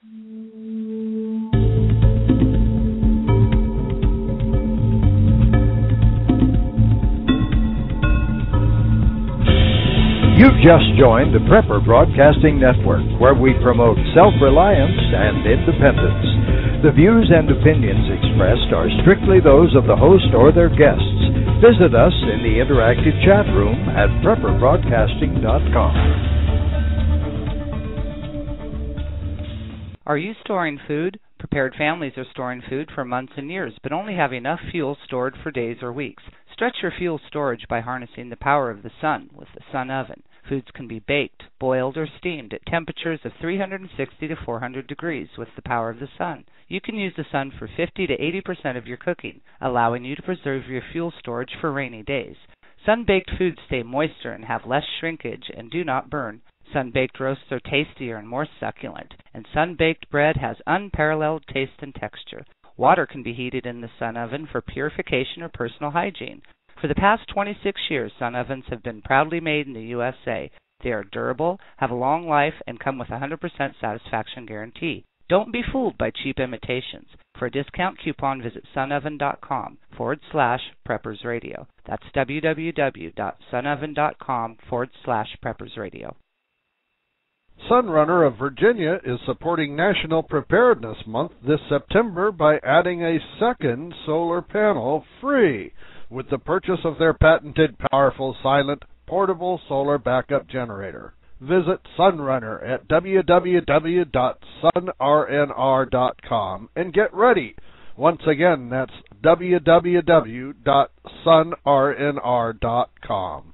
You've just joined the Prepper Broadcasting Network, where we promote self-reliance and independence. The views and opinions expressed are strictly those of the host or their guests. Visit us in the interactive chat room at prepperbroadcasting.com. Are you storing food? Prepared families are storing food for months and years, but only have enough fuel stored for days or weeks. Stretch your fuel storage by harnessing the power of the sun with the Sun Oven. Foods can be baked, boiled, or steamed at temperatures of 360 to 400 degrees with the power of the sun. You can use the sun for 50 to 80% of your cooking, allowing you to preserve your fuel storage for rainy days. Sun-baked foods stay moister and have less shrinkage and do not burn. Sun-baked roasts are tastier and more succulent, and sun-baked bread has unparalleled taste and texture. Water can be heated in the Sun Oven for purification or personal hygiene. For the past 26 years, Sun Ovens have been proudly made in the USA. They are durable, have a long life, and come with a 100% satisfaction guarantee. Don't be fooled by cheap imitations. For a discount coupon, visit sunoven.com/PreppersRadio. That's www.sunoven.com/PreppersRadio. Sunrunner of Virginia is supporting National Preparedness Month this September by adding a second solar panel free with the purchase of their patented powerful silent portable solar backup generator. Visit Sunrunner at www.sunrnr.com and get ready. Once again, that's www.sunrnr.com.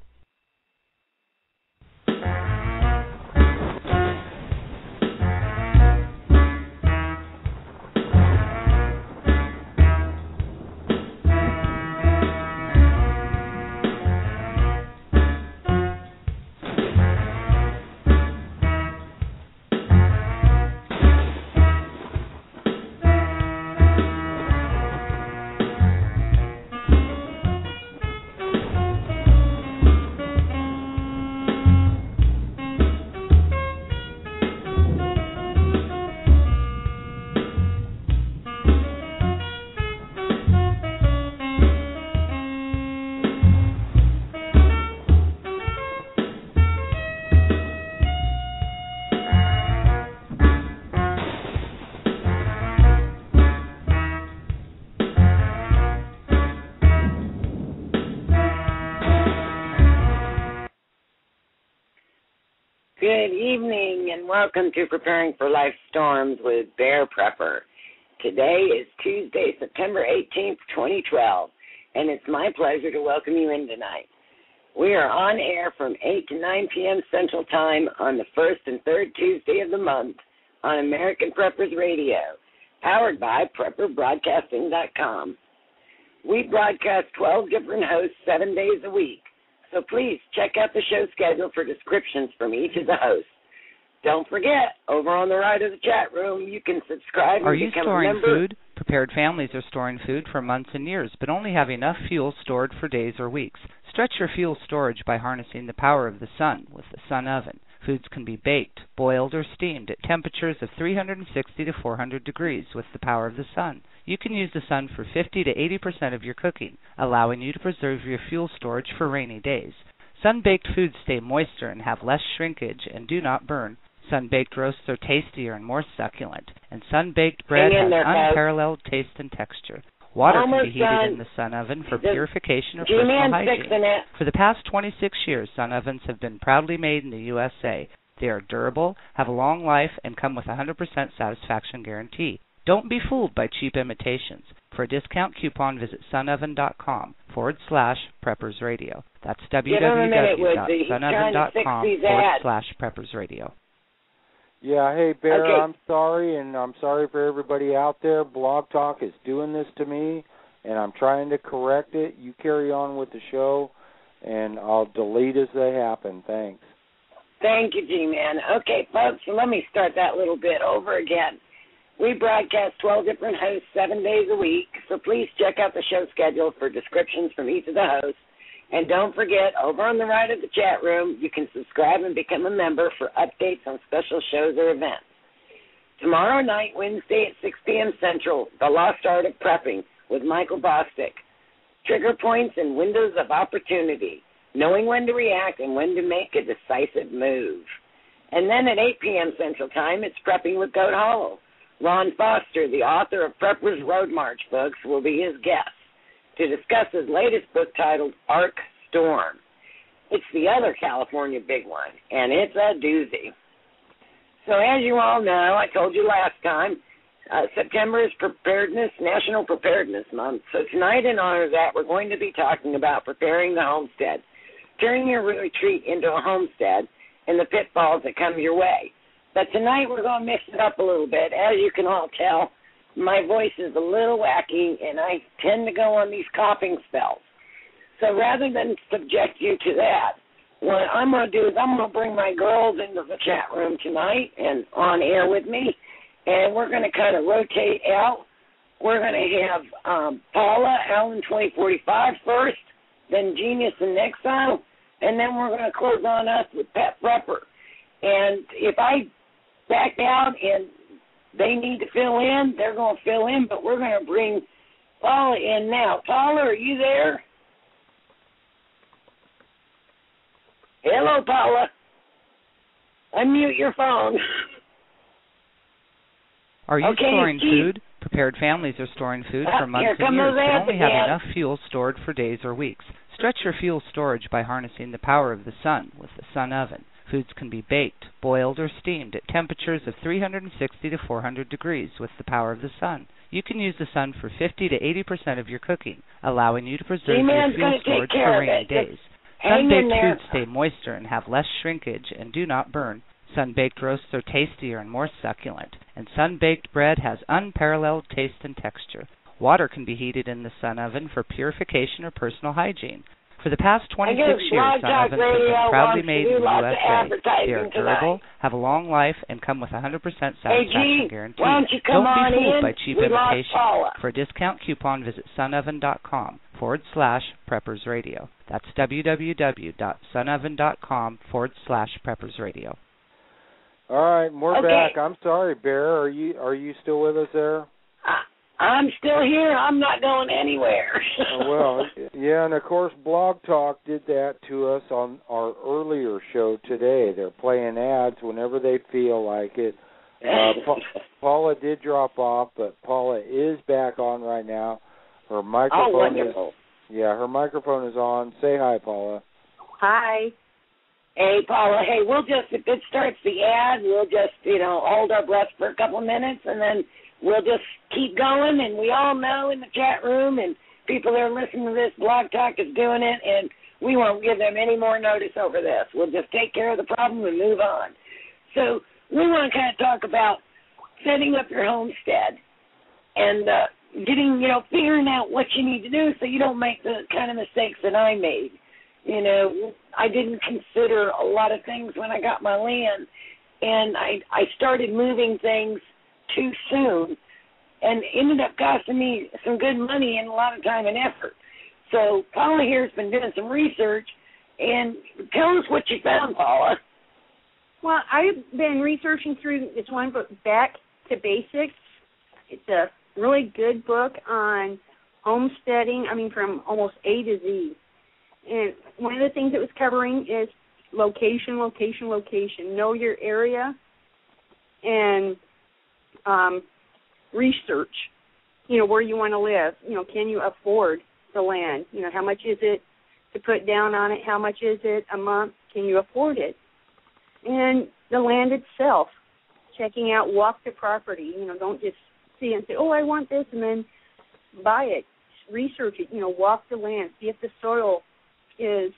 Good evening and welcome to Preparing for Life Storms with Bear Prepper. Today is Tuesday, September 18th, 2012, and it's my pleasure to welcome you in tonight. We are on air from 8 to 9 p.m. Central Time on the first and third Tuesday of the month on American Preppers Radio, powered by PrepperBroadcasting.com. We broadcast 12 different hosts 7 days a week. So please check out the show schedule for descriptions from each of the hosts. Don't forget, over on the right of the chat room, you can subscribe and become a member. Are you storing food? Prepared families are storing food for months and years, but only have enough fuel stored for days or weeks. Stretch your fuel storage by harnessing the power of the sun with the Sun Oven. Foods can be baked, boiled, or steamed at temperatures of 360 to 400 degrees with the power of the sun. You can use the sun for 50 to 80% of your cooking, allowing you to preserve your fuel storage for rainy days. Sun-baked foods stay moister and have less shrinkage and do not burn. Sun-baked roasts are tastier and more succulent, and sun-baked bread has unparalleled taste and texture. Water can be heated in the Sun Oven for purification or personal hygiene. For the past 26 years, Sun Ovens have been proudly made in the USA. They are durable, have a long life, and come with a 100% satisfaction guarantee. Don't be fooled by cheap imitations. For a discount coupon, visit sunoven.com/PreppersRadio. That's www.sunoven.com/PreppersRadio. Yeah, hey, Bear, okay. I'm sorry, and I'm sorry for everybody out there. Blog Talk is doing this to me, and I'm trying to correct it. You carry on with the show, and I'll delete as they happen. Thanks. Thank you, G-Man. Okay, folks, so let me start that little bit over again. We broadcast 12 different hosts 7 days a week, so please check out the show schedule for descriptions from each of the hosts. And don't forget, over on the right of the chat room, you can subscribe and become a member for updates on special shows or events. Tomorrow night, Wednesday at 6 p.m. Central, The Lost Art of Prepping with Michael Bostic. Trigger points and windows of opportunity, knowing when to react and when to make a decisive move. And then at 8 p.m. Central Time, it's Prepping with Goat Hollow. Ron Foster, the author of Prepper's Road March books, will be his guest to discuss his latest book titled Arc Storm. It's the other California big one, and it's a doozy. So as you all know, I told you last time, September is National Preparedness Month. So tonight, in honor of that, we're going to be talking about preparing the homestead, turning your retreat into a homestead, and the pitfalls that come your way. But tonight we're going to mix it up a little bit. As you can all tell, my voice is a little wacky, and I tend to go on these coughing spells. So rather than subject you to that, what I'm going to do is I'm going to bring my girls into the chat room tonight and on air with me, and we're going to kind of rotate out. We're going to have Paula, Allen2045 first, then GeniusInExile, and then we're going to close on us with PetPrepper. And if I back out and they need to fill in, they're going to fill in, but we're going to bring Paula in now. Paula, are you there? Hello, Paula. Unmute your phone. Are you storing food? Prepared families are storing food for months and years, but only have enough fuel stored for days or weeks. Stretch your fuel storage by harnessing the power of the sun with the sun oven. Foods can be baked, boiled, or steamed at temperatures of 360 to 400 degrees with the power of the sun. You can use the sun for 50 to 80% of your cooking, allowing you to preserve your fuel storage for rainy days. Sun-baked foods stay moister and have less shrinkage and do not burn. Sun-baked roasts are tastier and more succulent, and sun-baked bread has unparalleled taste and texture. Water can be heated in the sun oven for purification or personal hygiene. For the past 26 years, sun ovens have been proudly made in the USA. They are durable, have a long life, and come with 100% satisfaction guarantee. Don't be fooled by cheap imitations. For a discount coupon, visit sunoven.com/PreppersRadio. That's www.sunoven.com/PreppersRadio. All right, we're back. I'm sorry, Bear. Are you still with us there? I'm still here. I'm not going anywhere. Well, yeah, and of course, Blog Talk did that to us on our earlier show today. They're playing ads whenever they feel like it. Paula did drop off, but Paula is back on right now. Her microphone her microphone is on. Say hi, Paula. Hi. Hey, Paula. Hey, if it starts the ad, we'll just, hold our breath for a couple of minutes, and then we'll just keep going. And we all know in the chat room and people that are listening to this, Blog Talk is doing it, and we won't give them any more notice over this. We'll just take care of the problem and move on. So we want to kind of talk about setting up your homestead and figuring out what you need to do so you don't make the kind of mistakes that I made. I didn't consider a lot of things when I got my land, and I started moving things too soon, and ended up costing me some good money and a lot of time and effort. So Paula here has been doing some research, and tell us what you found, Paula. Well, I've been researching through this one book, Back to Basics. It's a really good book on homesteading, from almost A to Z. And one of the things it was covering is location. Know your area and research, where you want to live. Can you afford the land? How much is it to put down on it? How much is it a month? Can you afford it? And the land itself, checking out, walk the property. Don't just see it and say, oh, I want this, and then buy it. Research it. Walk the land. See if the soil is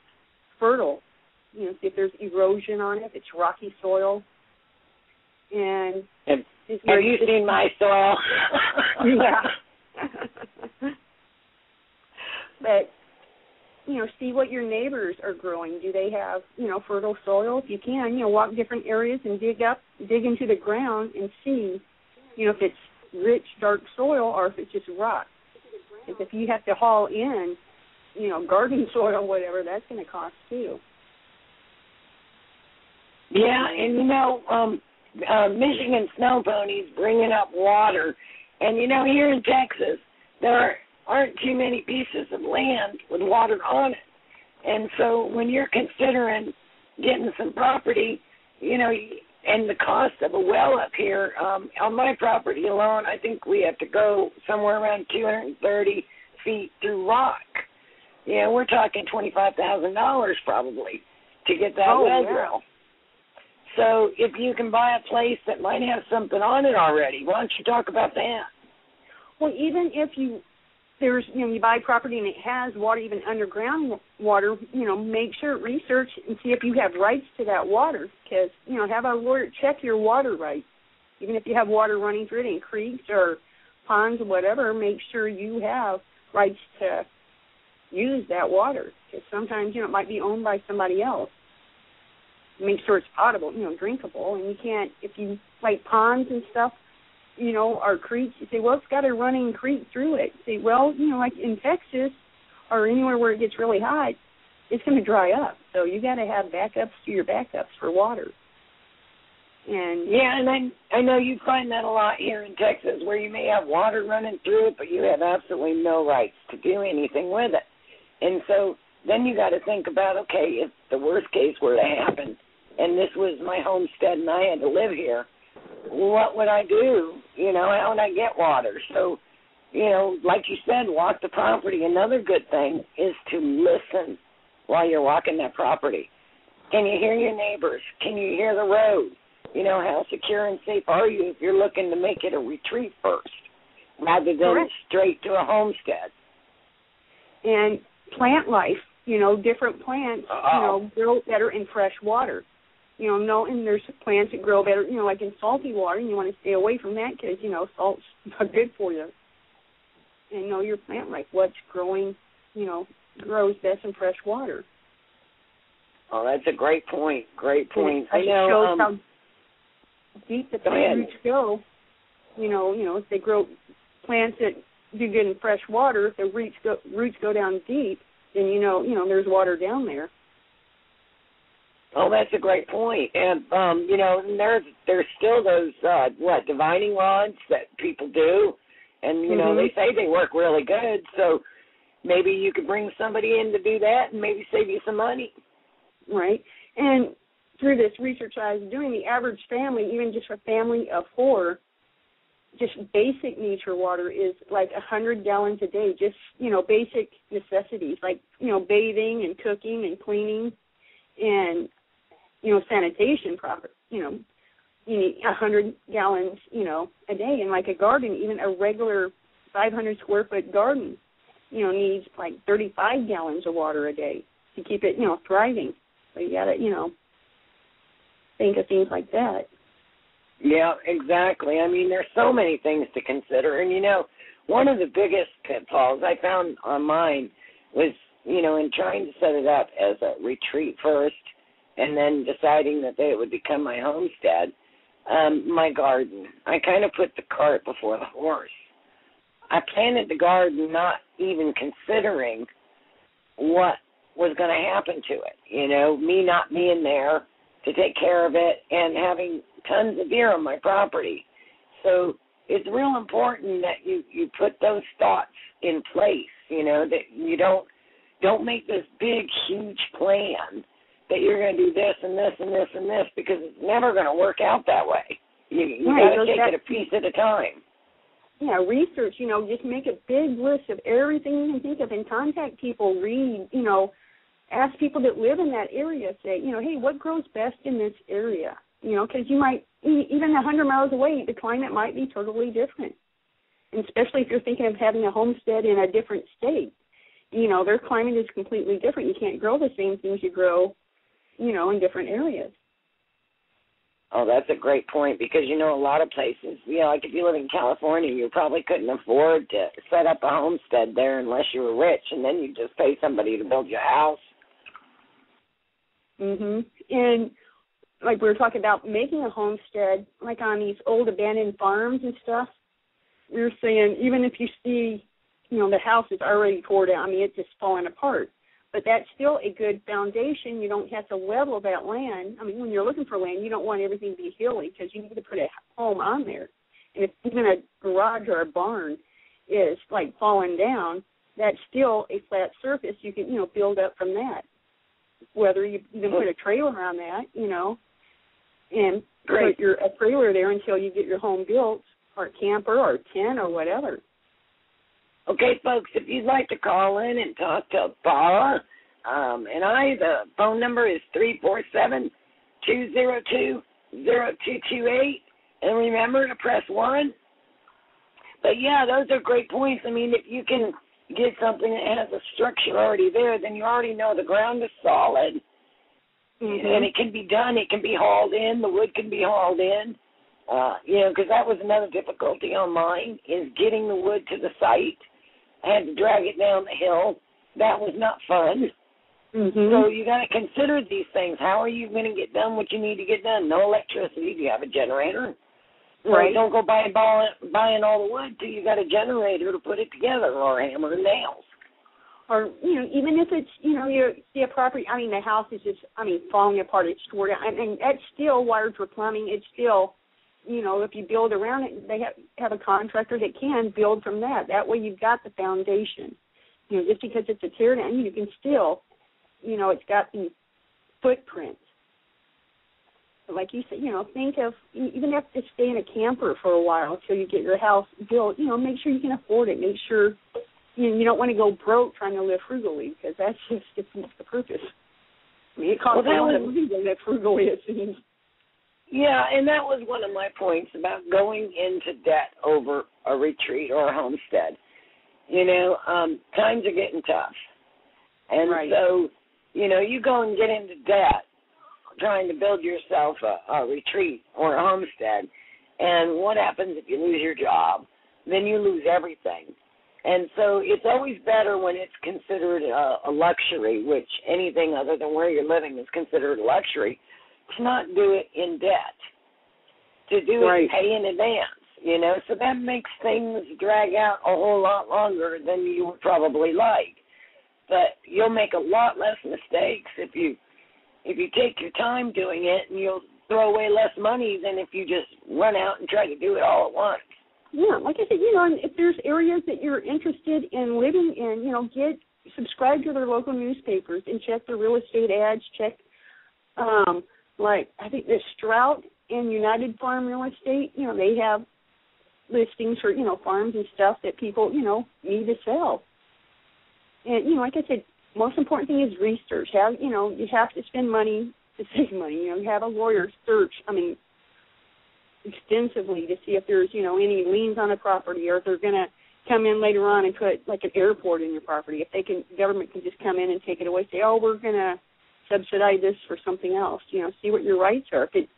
fertile. See if there's erosion on it, if it's rocky soil. And have you seen my soil? Yeah. But, see what your neighbors are growing. Do they have, fertile soil? If you can, walk different areas and dig into the ground and see, if it's rich, dark soil or if it's just rock. If you have to haul in, garden soil, whatever, that's going to cost too. Yeah, and Michigan snow ponies bringing up water. And, here in Texas, there aren't too many pieces of land with water on it. And so when you're considering getting some property, and the cost of a well up here, on my property alone, I think we have to go somewhere around 230 feet through rock. We're talking $25,000 probably to get that well drill. So if you can buy a place that might have something on it already, why don't you talk about that? Well, even if you buy property and it has water, even underground water, make sure, research and see if you have rights to that water. Because, have a lawyer check your water rights. Even if you have water running through it in creeks or ponds or whatever, make sure you have rights to use that water. Because sometimes, it might be owned by somebody else. Make sure it's potable, drinkable. And you can't, if you, like ponds and stuff, or creeks, you say, well, it's got a running creek through it. You say, well, like in Texas or anywhere where it gets really hot, it's going to dry up. So you got to have backups to your backups for water. And I know you find that a lot here in Texas, where you may have water running through it, but you have absolutely no rights to do anything with it. And so then you got to think about, okay, if the worst case were to happen, and this was my homestead and I had to live here, what would I do? How would I get water? So, like you said, walk the property. Another good thing is to listen while you're walking that property. Can you hear your neighbors? Can you hear the road? How secure and safe are you if you're looking to make it a retreat first rather than straight to a homestead? And plant life, different plants, grow better in fresh water. And there's plants that grow better, like in salty water, and you want to stay away from that because, salt's not good for you. And know your plant life, what's growing, grows best in fresh water. Oh, that's a great point. Great point. It shows how deep the roots go. If they grow plants that do good in fresh water, if the roots go down deep, then there's water down there. Oh, that's a great point. And, there's still those, divining rods that people do. And, they say they work really good. So maybe you could bring somebody in to do that and maybe save you some money. Right. And through this research I was doing, the average family, even just a family of 4, just basic nature water is like 100 gallons a day, just, basic necessities like, bathing and cooking and cleaning and, sanitation proper, you need 100 gallons, a day. And like a garden, even a regular 500 square foot garden, needs like 35 gallons of water a day to keep it, thriving. So you got to, think of things like that. Yeah, exactly. I mean, there's so many things to consider. And, one of the biggest pitfalls I found on mine was, in trying to set it up as a retreat first and then deciding that it would become my homestead, my garden. I kind of put the cart before the horse. I planted the garden not even considering what was going to happen to it. Me not being there to take care of it and having tons of deer on my property. So it's real important that you put those thoughts in place, that you don't make this big, huge plan that you're going to do this and this and this and this, because it's never going to work out that way. You got to take it a piece at a time. Yeah, research, just make a big list of everything you can think of and contact people, read, ask people that live in that area, say, hey, what grows best in this area? Because you might, even 100 miles away, the climate might be totally different. And especially if you're thinking of having a homestead in a different state. Their climate is completely different. You can't grow the same things you grow, in different areas. Oh, that's a great point, because, a lot of places, like if you live in California, you probably couldn't afford to set up a homestead there unless you were rich, and then you just pay somebody to build your house. And like we were talking about making a homestead, like on these old abandoned farms and stuff, we were saying even if you see, the house is already tore down, it's just falling apart. But that's still a good foundation. You don't have to level that land. I mean, when you're looking for land, you don't want everything to be hilly because you need to put a home on there. And if even a garage or a barn is like falling down, that's still a flat surface. You can, build up from that. Whether you can put a trailer on that, and put a trailer there until you get your home built, or a camper or a tent or whatever. Okay, folks, if you'd like to call in and talk to Paula the phone number is 347-202-0228, and remember to press 1. But, yeah, those are great points. I mean, if you can get something that has a structure already there, then you already know the ground is solid, and it can be done. It can be hauled in. The wood can be hauled in, because that was another difficulty on mine is getting the wood to the site. I had to drag it down the hill. That was not fun. So you got to consider these things. How are you going to get done what you need to get done? No electricity. Do you have a generator? Right. Don't go buying all the wood till you got a generator to put it together, or a hammer and nails. Or, even if it's, you see a property, the house is just, falling apart, it's stored out. And that's still wired for plumbing. It's still, if you build around it, they have a contractor that can build from that. That way you've got the foundation. Just because it's a tear down, you can still, it's got the footprint. Like you said, think of, even if to stay in a camper for a while until you get your house built, make sure you can afford it. Make sure, you don't want to go broke trying to live frugally, because that's just defeats the purpose. It costs a lot of money to live frugally, it seems. Yeah, and that was one of my points about going into debt over a retreat or a homestead. Times are getting tough. And so, you go and get into debt trying to build yourself a retreat or a homestead, and what happens if you lose your job? Then you lose everything. And so it's always better when it's considered a luxury, which anything other than where you're living is considered a luxury, to not do it in debt, to do it and pay in advance, so that makes things drag out a whole lot longer than you would probably like. But you'll make a lot less mistakes if you take your time doing it, and you'll throw away less money than if you just run out and try to do it all at once. Yeah, like I said, and if there's areas that you're interested in living in, subscribe to their local newspapers and check their real estate ads, check, I think the Strout and United Farm Real Estate, they have listings for, farms and stuff that people, need to sell. And, like I said, most important thing is research. You have to spend money to save money. You have a lawyer search, extensively to see if there's, any liens on the property, or if they're going to come in later on and put, like, an airport in your property. If the government can just come in and take it away, say, oh, we're going to subsidize this for something else. See what your rights are. If it's,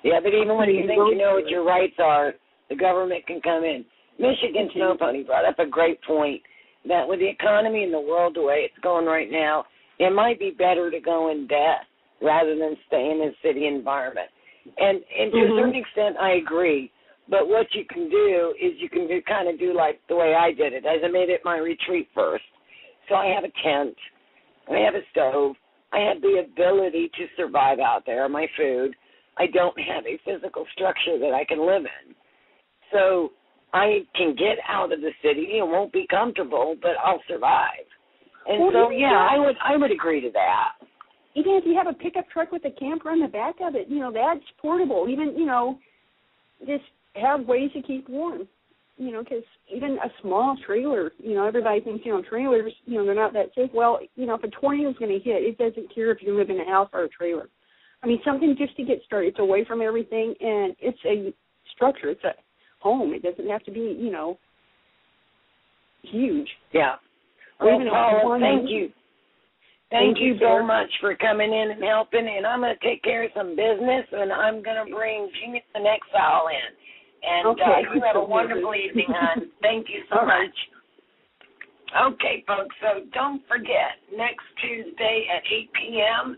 Yeah, but even when you think you know what your rights are, the government can come in. Michigan Snow Pony brought up a great point, that with the economy in the world the way it's going right now, it might be better to go in debt rather than stay in a city environment. And to a certain extent, I agree. But what you can do is you can kind of do like the way I did it. As I made it my retreat first. So I have a tent. I have a stove. I have the ability to survive out there, my food. I don't have a physical structure that I can live in. So I can get out of the city. It won't be comfortable, but I'll survive. And I would agree to that. Even if you have a pickup truck with a camper on the back of it, that's portable. Even, just have ways to keep warm, because even a small trailer, everybody thinks, trailers, they're not that safe. Well, if a tornado is going to hit, it doesn't care if you live in a house or a trailer. Something just to get started. It's away from everything, and it's a structure. It's a home. It doesn't have to be, huge. Yeah. Well, Paula, thank you. Thank you so much for coming in and helping, and I'm going to take care of some business, and I'm going to bring GeniusInExile in. And you have a wonderful evening, hon. Thank you so much. Okay, folks, so don't forget, next Tuesday at 8 p.m.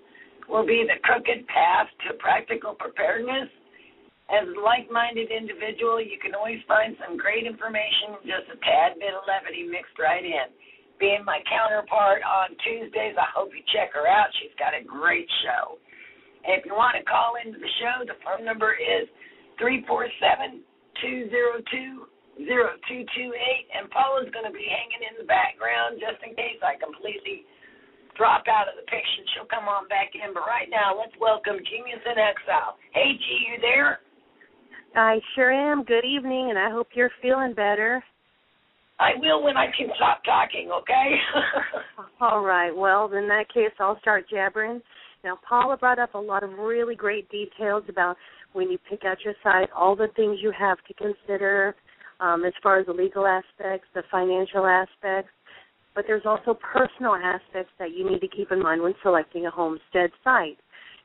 will be the Crooked Path to Practical Preparedness. As a like-minded individual, you can always find some great information, just a tad bit of levity mixed right in. being my counterpart on Tuesdays. I hope you check her out. She's got a great show. And if you want to call into the show, the phone number is 347-202-0228. And Paula's going to be hanging in the background just in case I completely drop out of the picture. She'll come on back in. But right now, let's welcome Genius in Exile. Hey, G, you there? I sure am. Good evening, and I hope you're feeling better. I will when I can stop talking, okay? All right. Well, in that case, I'll start jabbering. Now, Paula brought up a lot of really great details about when you pick out your site, all the things you have to consider as far as the legal aspects, the financial aspects, but there's also personal aspects that you need to keep in mind when selecting a homestead site.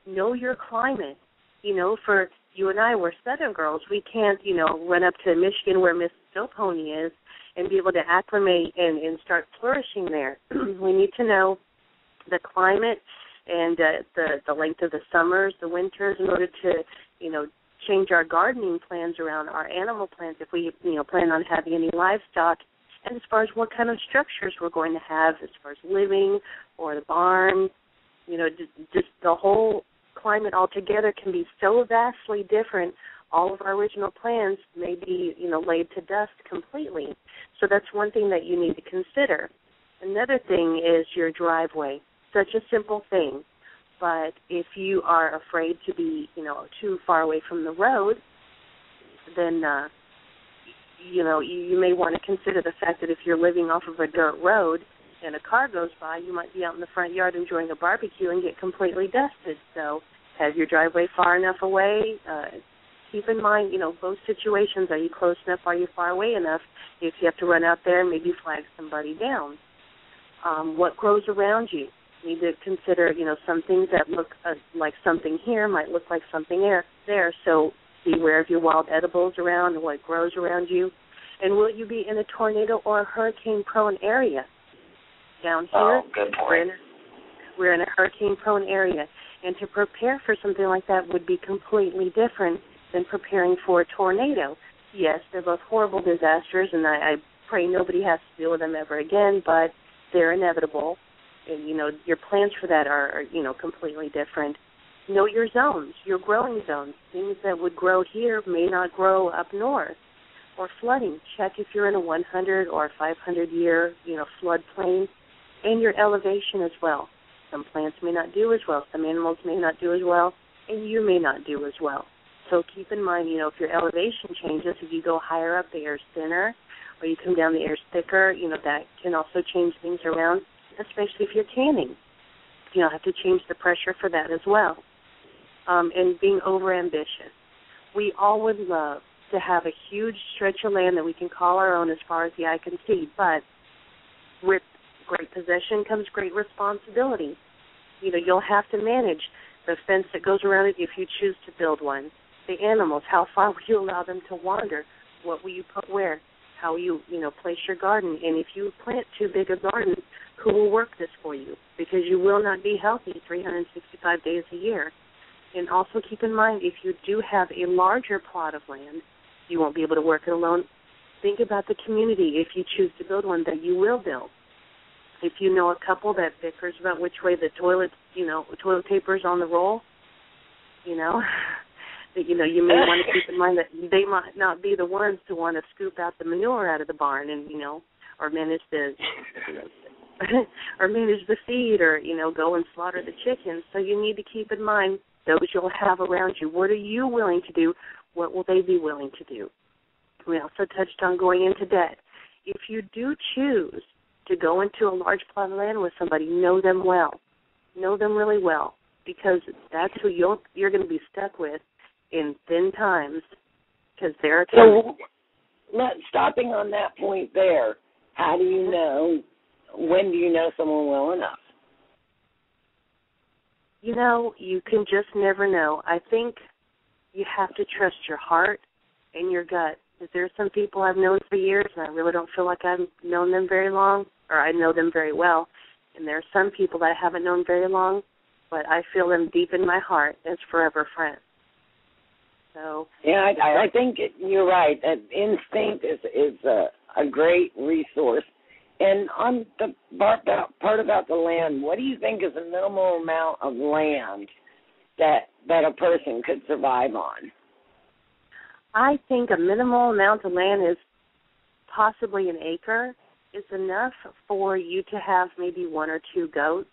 Know your climate. You know, for you and I, we're Southern girls. We can't, run up to Michigan where Miss Still Pony is and be able to acclimate and start flourishing there. We need to know the climate and the length of the summers, the winters, in order to, change our gardening plans around our animal plans if we, plan on having any livestock, and as far as what kind of structures we're going to have as far as living or the barn, just the whole climate altogether can be so vastly different. All of our original plans may be, laid to dust completely. So that's one thing that you need to consider. Another thing is your driveway. Such a simple thing. But if you are afraid to be, too far away from the road, then, you may want to consider the fact that if you're living off of a dirt road and a car goes by, you might be out in the front yard enjoying a barbecue and get completely dusted. So have your driveway far enough away. Keep in mind, both situations. Are you close enough? Are you far away enough? If you have to run out there, maybe flag somebody down. What grows around you? You need to consider, some things that look like something here might look like something there. So be aware of your wild edibles around and what grows around you. And will you be in a tornado or a hurricane-prone area? Down here, good point. We're in a hurricane-prone area. And to prepare for something like that would be completely different than preparing for a tornado. Yes, they're both horrible disasters, and I pray nobody has to deal with them ever again, but they're inevitable. And, your plans for that are completely different. Know your zones, your growing zones. Things that would grow here may not grow up north. Or flooding. Check if you're in a 100 or 500-year, floodplain, and your elevation as well. Some plants may not do as well. Some animals may not do as well, and you may not do as well. So keep in mind, if your elevation changes, if you go higher up, the air's thinner, or you come down, the air's thicker, that can also change things around, especially if you're canning. You'll have to change the pressure for that as well. And being overambitious. We all would love to have a huge stretch of land that we can call our own as far as the eye can see, but with great possession comes great responsibility. You'll have to manage the fence that goes around it if you choose to build one. The animals, how far will you allow them to wander? What will you put where? How will you, place your garden? And if you plant too big a garden, who will work this for you? Because you will not be healthy 365 days a year. And also keep in mind, if you do have a larger plot of land, you won't be able to work it alone. Think about the community if you choose to build one that you will build. If you know a couple that bickers about which way the toilet paper's on the roll, you may want to keep in mind that they might not be the ones to want to scoop out the manure out of the barn and, or manage the or manage the feed or, go and slaughter the chickens. So you need to keep in mind those you'll have around you. What are you willing to do? What will they be willing to do? We also touched on going into debt. If you do choose to go into a large plot of land with somebody, know them well. Know them really well, because that's who you're going to be stuck with in thin times, because they're so. Stopping on that point there, how do you know? When do you know someone well enough? You can just never know. I think you have to trust your heart and your gut. Because there are some people I've known for years, and I really don't feel like I've known them very long, or I know them very well. And there are some people that I haven't known very long, but I feel them deep in my heart as forever friends. So yeah, I think you're right. That instinct is a great resource, And on the part about the land, what do you think is the minimal amount of land that a person could survive on? I think a minimal amount of land is possibly an acre is enough for you to have maybe 1 or 2 goats,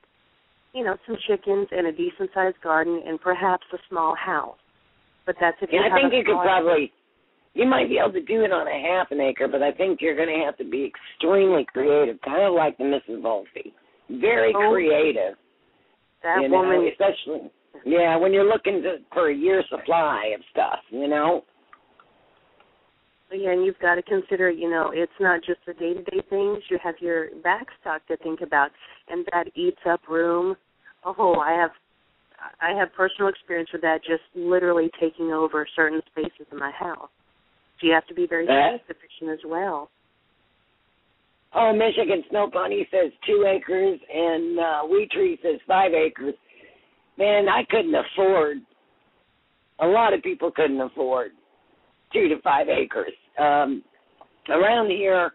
some chickens and a decent-sized garden and perhaps a small house. But that's if you have I think you could probably, you might be able to do it on a half an acre, but I think you're going to have to be extremely creative, kind of like the Mrs. Volpe. Very creative. That woman. Especially, when you're looking for a year's supply of stuff, Yeah, and you've got to consider, it's not just the day-to-day things. You have your backstock to think about, and that eats up room. Oh, I have personal experience with that, just literally taking over certain spaces in my house. So you have to be very self-sufficient as well. Oh, Michigan Snow Pony says 2 acres, and Wheat Tree says 5 acres. Man, I couldn't afford. A lot of people couldn't afford 2 to 5 acres. Around here,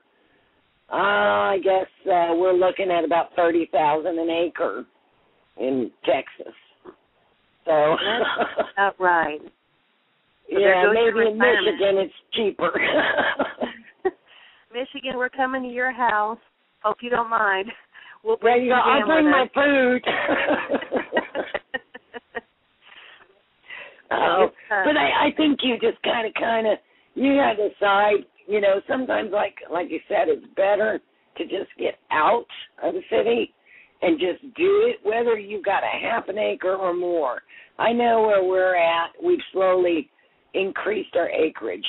I guess we're looking at about $30,000 an acre in Texas. So that's about right. So maybe in Michigan it's cheaper. Michigan, we're coming to your house. Hope you don't mind. We'll bring I'll bring my food. But I think you just kind of, you got to decide, sometimes like you said, it's better to just get out of the city and just do it, whether you've got a half an acre or more. I know where we're at. We've slowly increased our acreage,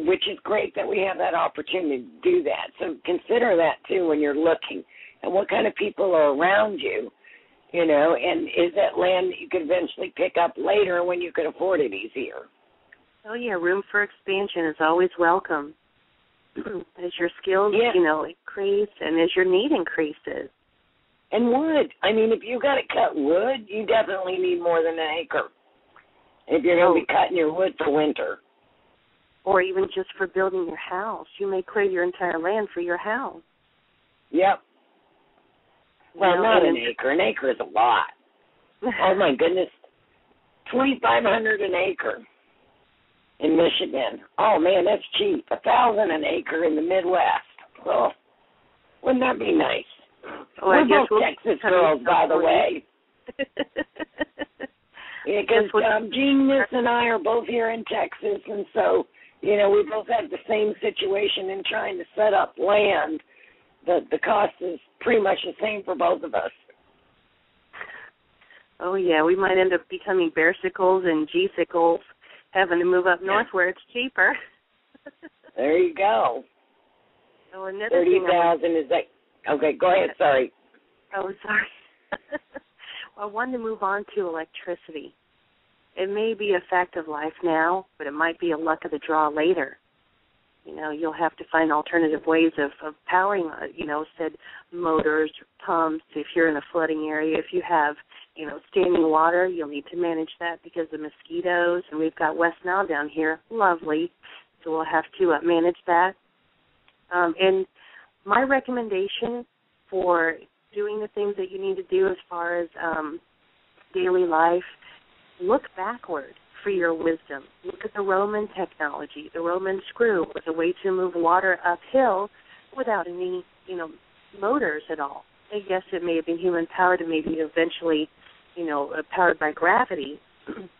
which is great that we have that opportunity to do that. So consider that, too, when you're looking at what kind of people are around you, and is that land that you could eventually pick up later when you could afford it easier. Oh, yeah, room for expansion is always welcome. As your skills, increase and as your need increases. And wood. I mean, if you got to cut wood, you definitely need more than an acre if you're going to be cutting your wood for winter. Or even just for building your house. You may clear your entire land for your house. Yep. Well, not an acre. An acre is a lot. Oh, my goodness. $2,500 an acre in Michigan. Oh, man, that's cheap. $1,000 an acre in the Midwest. Oh, wouldn't that be nice? Oh, We're both Texas girls, by the way. Because Genius and I are both here in Texas, and so, we both have the same situation in trying to set up land. The cost is pretty much the same for both of us. Oh, yeah, we might end up becoming bearsicles and G-sicles, having to move up north where it's cheaper. There you go. Oh, another 30,000 is that. Okay, go ahead. Sorry. Oh, sorry. Well, I wanted to move on to electricity. It may be a fact of life now, but it might be a luck of the draw later. You'll have to find alternative ways of powering, said motors, pumps. If you're in a flooding area, if you have, standing water, you'll need to manage that because of mosquitoes. And we've got West Nile down here, lovely. So we'll have to manage that. And my recommendation for doing the things that you need to do as far as daily life, look backward for your wisdom. Look at the Roman technology. The Roman screw was a way to move water uphill without any, motors at all. I guess it may have been human-powered and maybe eventually, powered by gravity,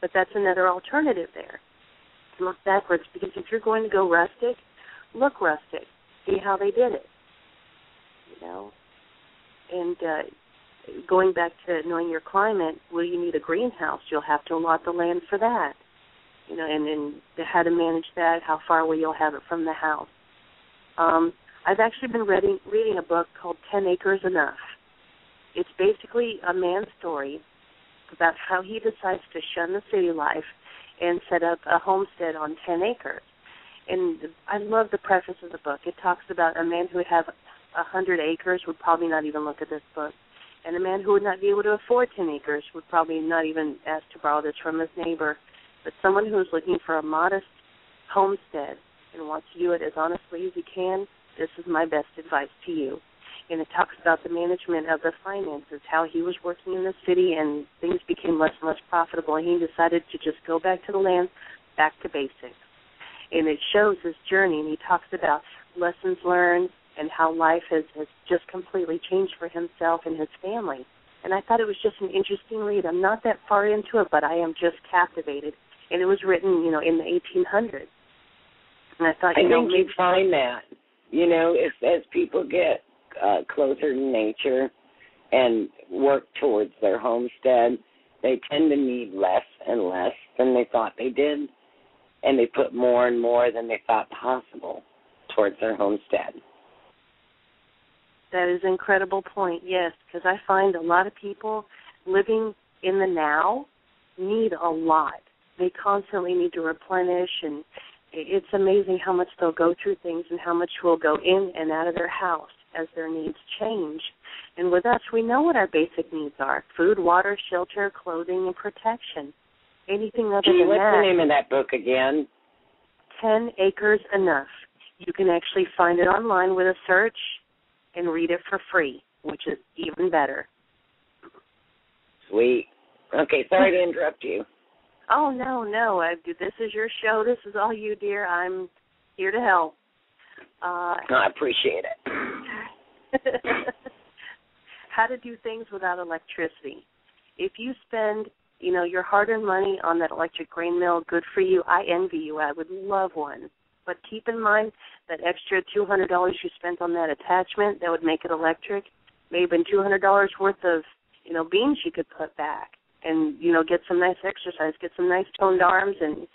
but that's another alternative there. Look backwards, because if you're going to go rustic, look rustic. See how they did it. And going back to knowing your climate, will you need a greenhouse? You'll have to allot the land for that. And then how to manage that, how far away you'll have it from the house. I've actually been reading a book called 10 Acres Enough. It's basically a man's story about how he decides to shun the city life and set up a homestead on 10 acres. And I love the preface of the book. It talks about a man who would have 100 acres would probably not even look at this book. And a man who would not be able to afford 10 acres would probably not even ask to borrow this from his neighbor. But someone who's looking for a modest homestead and wants to do it as honestly as he can, this is my best advice to you. And it talks about the management of the finances, how he was working in the city and things became less and less profitable, and he decided to just go back to the land, back to basics. And it shows his journey, and he talks about lessons learned and how life has just completely changed for himself and his family. And I thought it was just an interesting read. I'm not that far into it, but I am just captivated. And it was written, in the 1800s. And I thought, I think you find that, as people get closer to nature and work towards their homestead, they tend to need less and less than they thought they did, and they put more and more than they thought possible towards their homestead. That is an incredible point, yes, because I find a lot of people living in the now need a lot. They constantly need to replenish, and it's amazing how much they'll go through things and how much will go in and out of their house as their needs change. And with us, we know what our basic needs are: food, water, shelter, clothing, and protection. Anything other than what's that. What's the name of that book again? 10 Acres Enough. You can actually find it online with a search and read it for free, which is even better. Sweet. Okay, sorry to interrupt you. Oh, no. This is your show. This is all you, dear. I'm here to help. I appreciate it. How to do things without electricity. If you spend, your hard-earned money on that electric grain mill, good for you. I envy you. I would love one. But keep in mind that extra $200 you spent on that attachment that would make it electric may have been $200 worth of, beans you could put back and, get some nice exercise, get some nice toned arms and,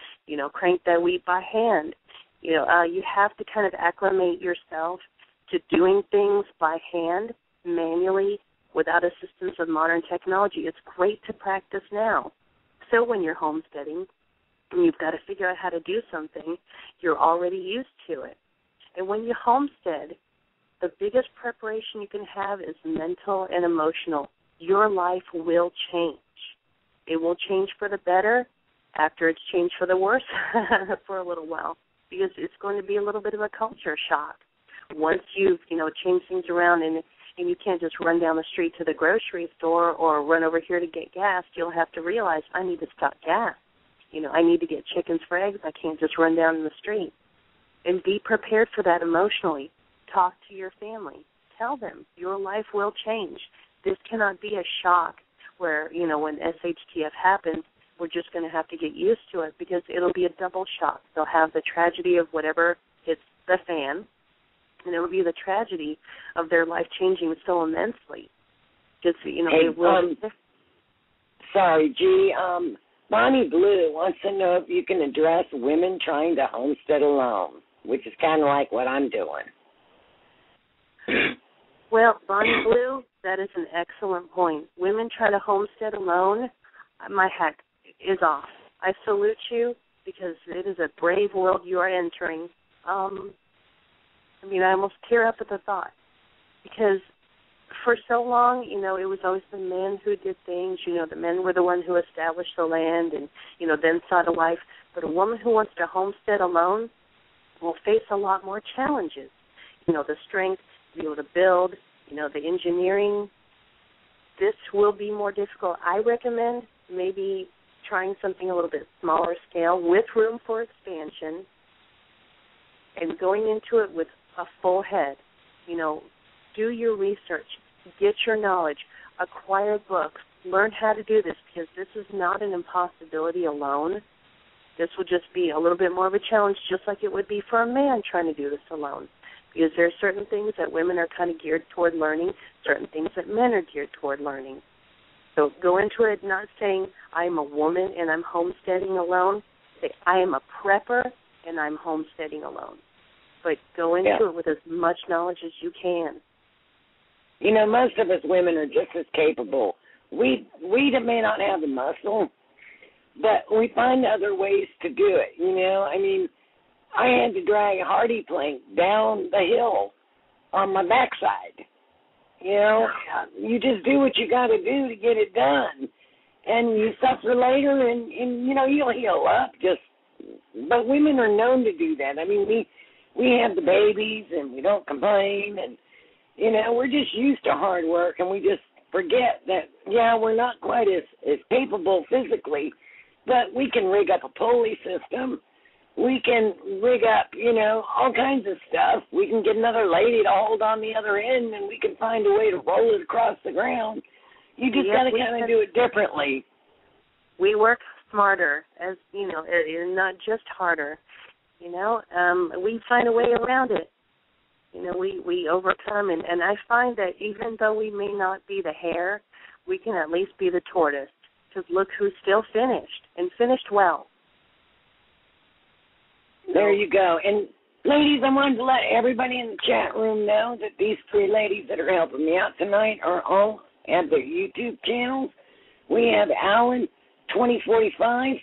crank that wheat by hand. You have to kind of acclimate yourself to doing things by hand, manually, without assistance of modern technology. It's great to practice now. So when you're homesteading and you've got to figure out how to do something, you're already used to it. And when you homestead, the biggest preparation you can have is mental and emotional. Your life will change. It will change for the better after it's changed for the worse for a little while, because it's going to be a little bit of a culture shock. Once you've, changed things around and you can't just run down the street to the grocery store or run over here to get gas, you'll have to realize, I need to stock gas. I need to get chickens for eggs. I can't just run down in the street. And be prepared for that emotionally. Talk to your family. Tell them your life will change. This cannot be a shock where, when SHTF happens, we're just going to have to get used to it, because it'll be a double shock. They'll have the tragedy of whatever hits the fan, and it will be the tragedy of their life changing so immensely. Just, it will. Sorry, G. Bonnie Blue wants to know if you can address women trying to homestead alone, which is kind of like what I'm doing. Well, Bonnie Blue, that is an excellent point. Women try to homestead alone, my hat is off. I salute you, because it is a brave world you are entering. I almost tear up at the thought, because for so long, it was always the men who did things. The men were the ones who established the land and, then sought a wife. But a woman who wants to homestead alone will face a lot more challenges. The strength to be able to build, the engineering. This will be more difficult. I recommend maybe trying something a little bit smaller scale with room for expansion and going into it with a full head. Do your research, get your knowledge, acquire books, learn how to do this, because this is not an impossibility alone. This will just be a little bit more of a challenge, just like it would be for a man trying to do this alone, because there are certain things that women are kind of geared toward learning, certain things that men are geared toward learning. So go into it not saying, I'm a woman and I'm homesteading alone. Say, I am a prepper and I'm homesteading alone. But go into it with as much knowledge as you can. Most of us women are just as capable. We may not have the muscle, but we find other ways to do it, I had to drag a hardy plank down the hill on my backside. You just do what you got to do to get it done. And you suffer later and you'll heal up. But women are known to do that. we have the babies and we don't complain, and, we're just used to hard work, and we just forget that, we're not quite as capable physically, but we can rig up a pulley system. We can rig up, all kinds of stuff. We can get another lady to hold on the other end, and we can find a way to roll it across the ground. You just got to kind of do it differently. We work smarter, as not just harder. We find a way around it. We overcome, and I find that even though we may not be the hare, we can at least be the tortoise. Because look who's still finished, and finished well. There you go. And, ladies, I wanted to let everybody in the chat room know that these three ladies that are helping me out tonight are all at their YouTube channels. We have Allen2045,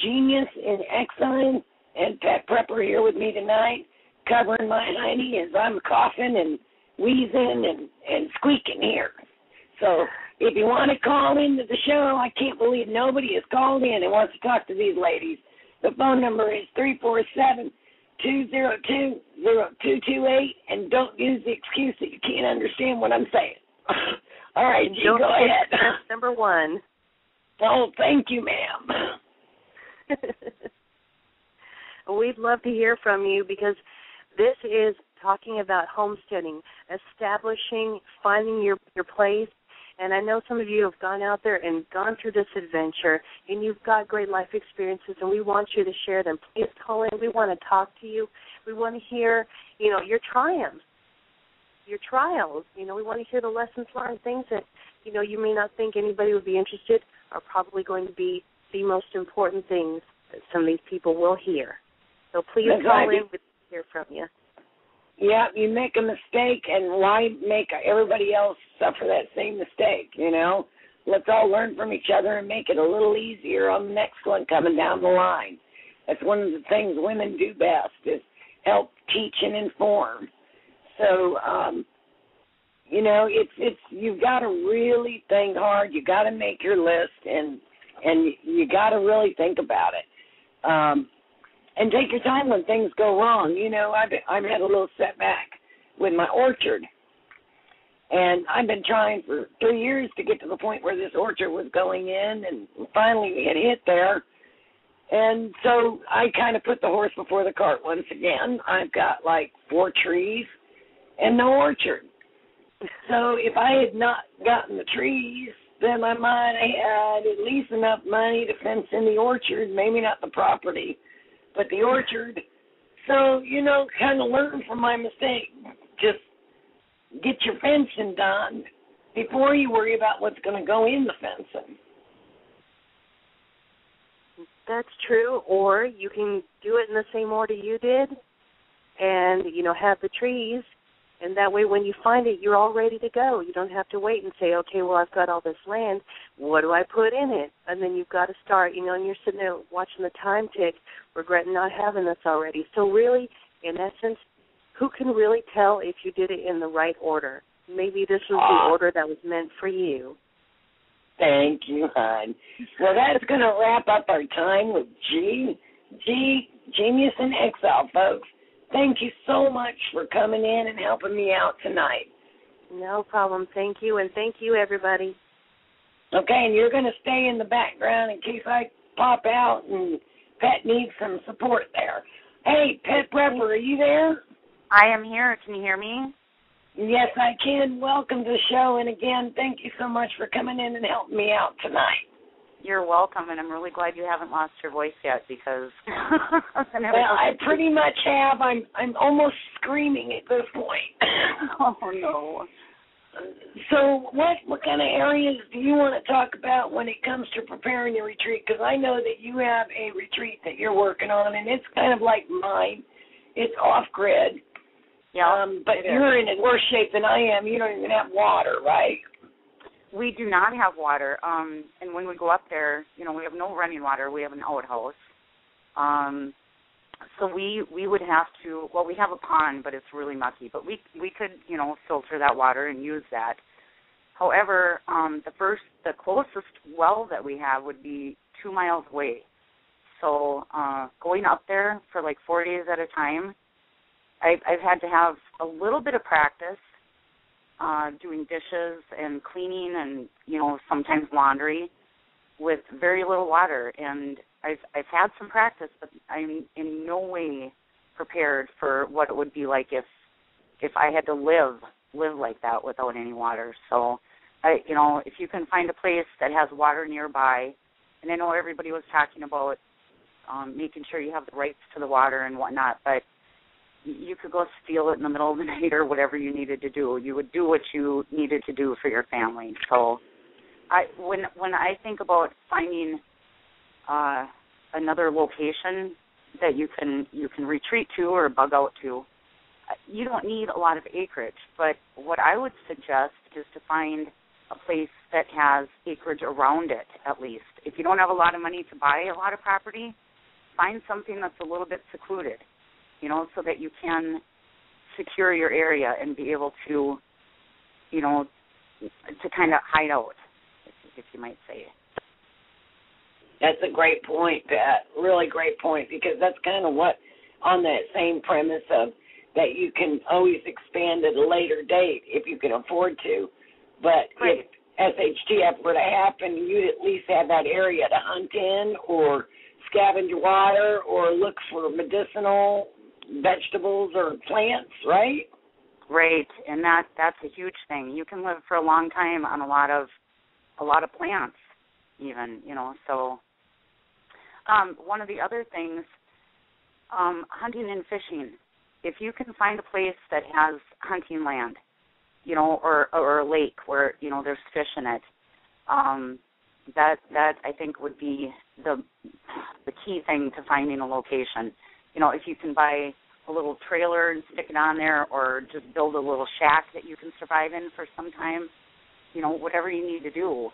GeniusInExile and PetPrepper here with me tonight, covering my hiney as I'm coughing and wheezing and squeaking here. So if you want to call into the show, I can't believe nobody has called in and wants to talk to these ladies. The phone number is 347-202-0228, and don't use the excuse that you can't understand what I'm saying. All right, G, go ahead. Number one. Oh, thank you, ma'am. We'd love to hear from you, because this is talking about homesteading, establishing, finding your place. And I know some of you have gone out there and gone through this adventure, and you've got great life experiences, and we want you to share them. Please call in. We want to talk to you. We want to hear, your triumphs, your trials. We want to hear the lessons learned, things that, you may not think anybody would be interested are probably going to be the most important things that some of these people will hear. So please call in. We'd hear from you. Yeah, you make a mistake, and why make everybody else suffer that same mistake, Let's all learn from each other and make it a little easier on the next one coming down the line. That's one of the things women do best, is help teach and inform. So, it's you've got to really think hard. You got to make your list, and you got to really think about it. And take your time when things go wrong. I've had a little setback with my orchard. And I've been trying for 3 years to get to the point where this orchard was going in, and finally we had hit there. And so I kind of put the horse before the cart once again. I've got like 4 trees and no orchard. So if I had not gotten the trees, then I might have had at least enough money to fence in the orchard, maybe not the property, but the orchard. So, kind of learn from my mistake. Just get your fencing done before you worry about what's going to go in the fencing. That's true. Or you can do it in the same order you did and, have the trees. And that way when you find it, you're all ready to go. You don't have to wait and say, okay, well, I've got all this land. What do I put in it? And then you've got to start, and you're sitting there watching the time tick, regretting not having this already. So really, in essence, who can really tell if you did it in the right order? Maybe this was the order that was meant for you. Thank you, hon. Well, that's going to wrap up our time with GeniusInExile, folks. Thank you so much for coming in and helping me out tonight. No problem. Thank you, and thank you, everybody. Okay, and you're going to stay in the background in case I pop out and Pet needs some support there. Hey, PetPrepper, are you there? I am here. Can you hear me? Yes, I can. Welcome to the show, and again, thank you so much for coming in and helping me out tonight. You're welcome, and I'm really glad you haven't lost your voice yet, because I pretty much have. I'm almost screaming at this point. Oh no. So what kind of areas do you want to talk about when it comes to preparing your retreat? Because I know that you have a retreat that you're working on, and it's kind of like mine. It's off-grid. Yeah. But you're in worse shape than I am. You don't even have water, right? We do not have water, and when we go up there, we have no running water. We have an outhouse. So we would have to, we have a pond, but it's really mucky. But we could, filter that water and use that. However, the closest well that we have would be 2 miles away. So going up there for like 4 days at a time I've had to have a little bit of practice doing dishes and cleaning and, sometimes laundry with very little water. And I've had some practice, but I'm in no way prepared for what it would be like if I had to live like that without any water. So, if you can find a place that has water nearby, and I know everybody was talking about making sure you have the rights to the water and whatnot, but you could go steal it in the middle of the night or whatever you needed to do. You would do what you needed to do for your family. So when I think about finding another location that you can retreat to or bug out to, you don't need a lot of acreage. But what I would suggest is to find a place that has acreage around it at least. If you don't have a lot of money to buy a lot of property, find something that's a little bit secluded, so that you can secure your area and be able to, to kind of hide out, if you might say. That's a great point, Pat. Really great point, because that's kind of what, on that same premise of that you can always expand at a later date if you can afford to. But right. If SHTF were to happen, you'd at least have that area to hunt in or scavenge water or look for medicinal vegetables or plants, right? Right, and that's a huge thing. You can live for a long time on a lot of plants, even, So, one of the other things, hunting and fishing. If you can find a place that has hunting land, or a lake where there's fish in it, that I think would be the key thing to finding a location. If you can buy a little trailer and stick it on there, or just build a little shack that you can survive in for some time, whatever you need to do.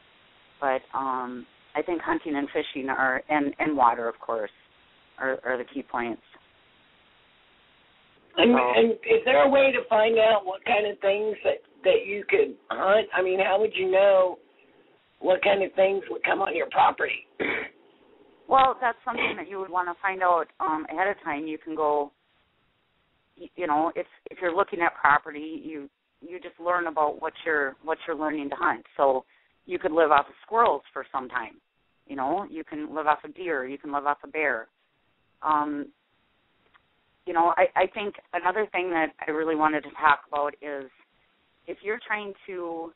But I think hunting and fishing and water, of course, are the key points. And is there a way to find out what kind of things that you could hunt? I mean, how would you know what kind of things would come on your property? Well, that's something that you would want to find out ahead of time. You can go, if you're looking at property, you just learn about what you're learning to hunt. So you could live off of squirrels for some time. You can live off of deer. You can live off of bear. I think another thing that I really wanted to talk about is if you're trying to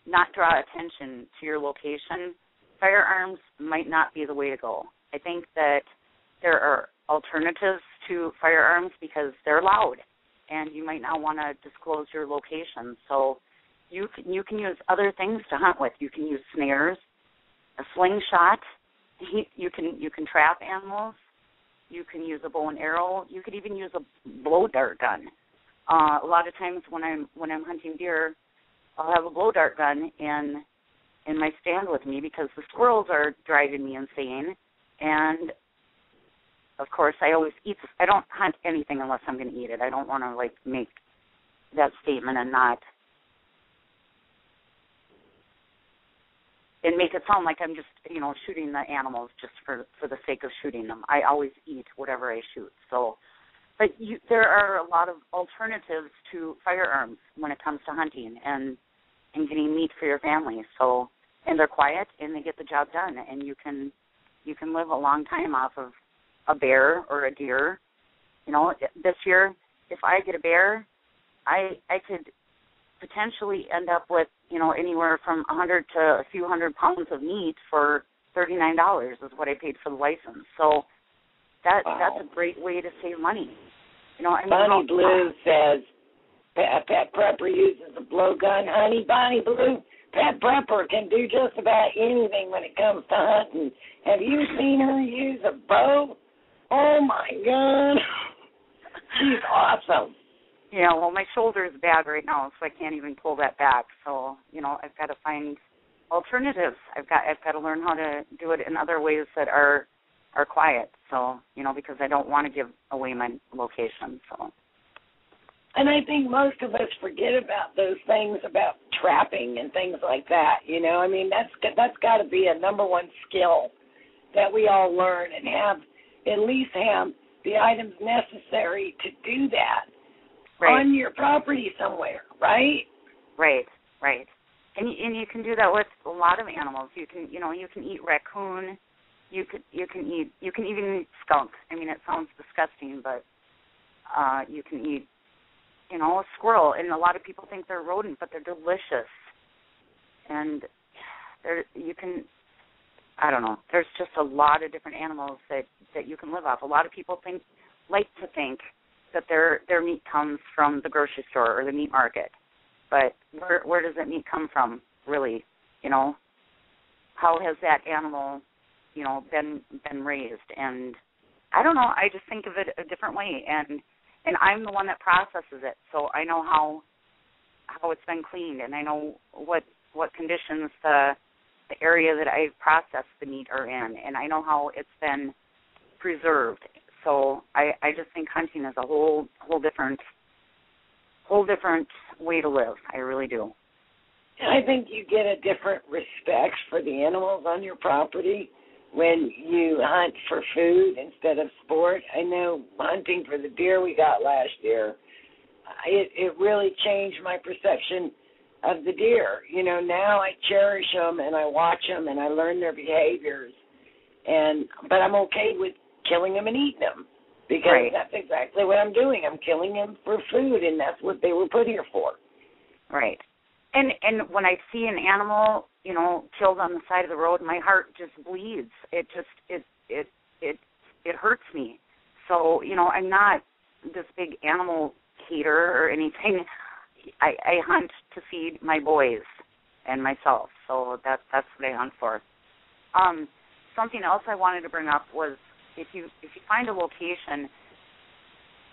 not draw attention to your location, firearms might not be the way to go. I think that there are alternatives to firearms because they're loud, and you might not want to disclose your location. So you can use other things to hunt with. You can use snares, a slingshot. You can trap animals. You can use a bow and arrow. You could even use a blow dart gun. A lot of times when I'm hunting deer, I'll have a blow dart gun in my stand with me because the squirrels are driving me insane. And of course, I always eat. I don't hunt anything unless I'm going to eat it. I don't want to make that statement and make it sound like I'm just, shooting the animals just for the sake of shooting them. I always eat whatever I shoot. So, but there are a lot of alternatives to firearms when it comes to hunting and getting meat for your family. So, and they're quiet and they get the job done. And you can live a long time off of a bear or a deer. This year, if I get a bear, I could potentially end up with, anywhere from 100 to a few hundred pounds of meat for $39 is what I paid for the license. So that's a great way to save money. Bonnie Blue says PetPrepper uses a blowgun. Honey, Bonnie Blue, PetPrepper can do just about anything when it comes to hunting. Have you seen her use a bow? Oh, my God. She's awesome. Yeah, well, my shoulder is bad right now, so I can't even pull that back. So, I've got to find alternatives. I've got to learn how to do it in other ways that are quiet. So, because I don't want to give away my location. So. And I think most of us forget about those things about trapping and things like that. That's got to be a number one skill that we all learn and at least have the items necessary to do that. on your property somewhere, right? Right. And you can do that with a lot of animals. You can eat raccoon. You can even eat skunk. I mean, it sounds disgusting, but you can eat, a squirrel. And a lot of people think they're rodent, but they're delicious. And I don't know. There's just a lot of different animals that you can live off. A lot of people like to think that their meat comes from the grocery store or the meat market. But where does that meat come from, really? How has that animal, been raised? And I don't know. I just think of it a different way. And I'm the one that processes it, so I know how it's been cleaned, and I know what conditions the area that I've processed the meat are in, and I know how it's been preserved. So I just think hunting is a whole different way to live. I really do. I think you get a different respect for the animals on your property when you hunt for food instead of sport. I know hunting for the deer we got last year, it really changed my perception of the deer. Now I cherish them and I watch them and I learn their behaviors. But I'm okay with killing them and eating them because that's exactly what I'm doing. I'm killing them for food, and that's what they were put here for. Right. And when I see an animal, killed on the side of the road, my heart just bleeds. It hurts me. So, I'm not this big animal hater or anything. I hunt to feed my boys and myself. So that's what I hunt for. Something else I wanted to bring up was if you find a location,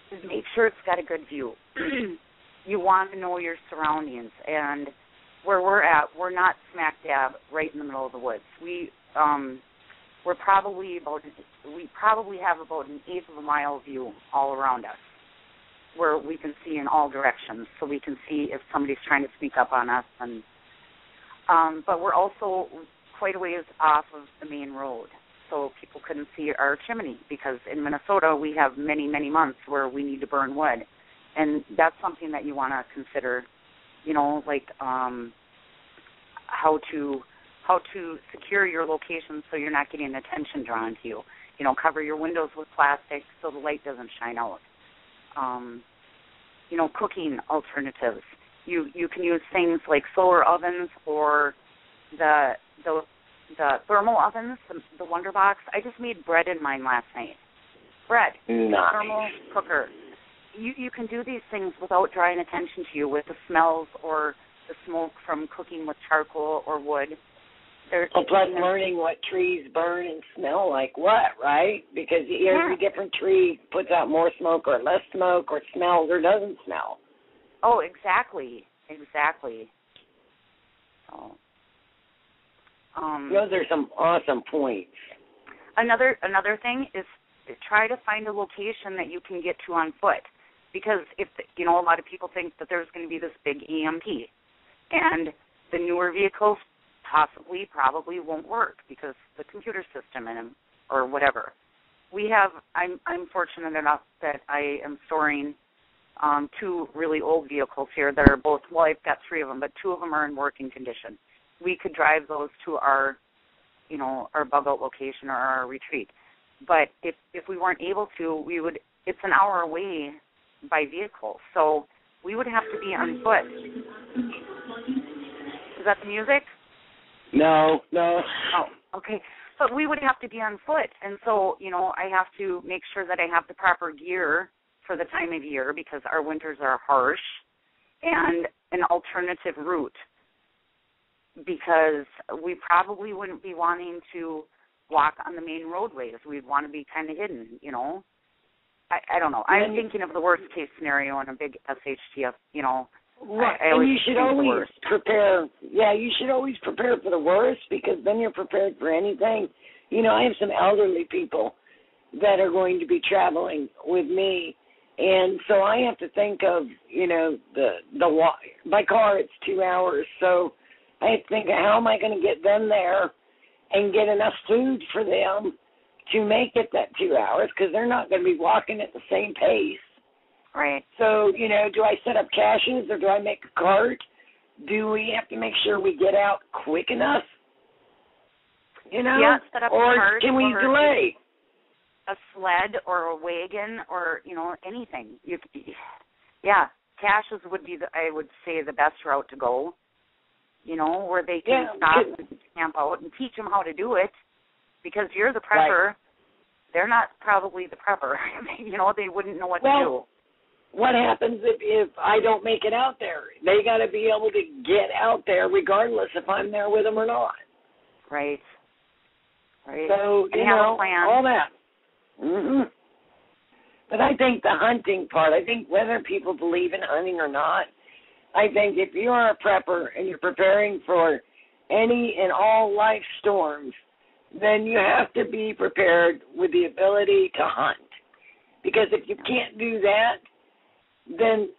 just make sure it's got a good view. You want to know your surroundings, and where we're at, we're not smack dab right in the middle of the woods. We probably have about an eighth of a mile view all around us, where we can see in all directions, so we can see if somebody's trying to sneak up on us. And but we're also quite a ways off of the main road, so people couldn't see our chimney, because in Minnesota we have many, many months where we need to burn wood. And that's something that you want to consider, like how to secure your location so you're not getting attention drawn to you. Cover your windows with plastic so the light doesn't shine out. Cooking alternatives. You can use things like solar ovens or the thermal ovens, the Wonder Box. I just made bread in mine last night. Bread, nice. Thermal cooker. You can do these things without drawing attention to you with the smells or the smoke from cooking with charcoal or wood. Plus learning what trees burn and smell like what, right? Because every different tree puts out more smoke or less smoke, or smells or doesn't smell. Oh, exactly. So, those are some awesome points. Another thing is try to find a location that you can get to on foot, because if a lot of people think that there's going to be this big EMP, and the newer vehicles probably won't work because the computer system in them or whatever. I'm fortunate enough that I am storing two really old vehicles here that are both, well, I've got three of them, but two of them are in working condition. We could drive those to our bug out location or our retreat. But if we weren't able to, it's an hour away by vehicle, so we would have to be on foot. Is that the music? No. Oh, okay. But we would have to be on foot, and so, I have to make sure that I have the proper gear for the time of year, because our winters are harsh, and an alternative route, because we probably wouldn't be wanting to walk on the main roadways. We'd want to be kind of hidden, I don't know. I'm thinking of the worst case scenario in a big SHTF, Right. And you should always prepare. Yeah, you should always prepare for the worst, because then you're prepared for anything. I have some elderly people that are going to be traveling with me, and so I have to think of, by car it's 2 hours, so I have to think of how am I going to get them there and get enough food for them to make it that 2 hours, because they're not going to be walking at the same pace Right. So, do I set up caches or do I make a cart? Do we have to make sure we get out quick enough? Yeah, set up or a cart, can we delay? A sled or a wagon or, anything. Caches would be, I would say, the best route to go, where they can stop and camp out and teach them how to do it, because you're the prepper. Right. They're not probably the prepper. They wouldn't know what to do. What happens if I don't make it out there? They got to be able to get out there regardless if I'm there with them or not. Right. So, have a plan. all that. Mm-hmm. But I think the hunting part, whether people believe in hunting or not, I think if you are a prepper and you're preparing for any and all life storms, then you have to be prepared with the ability to hunt. Because if you can't do that, then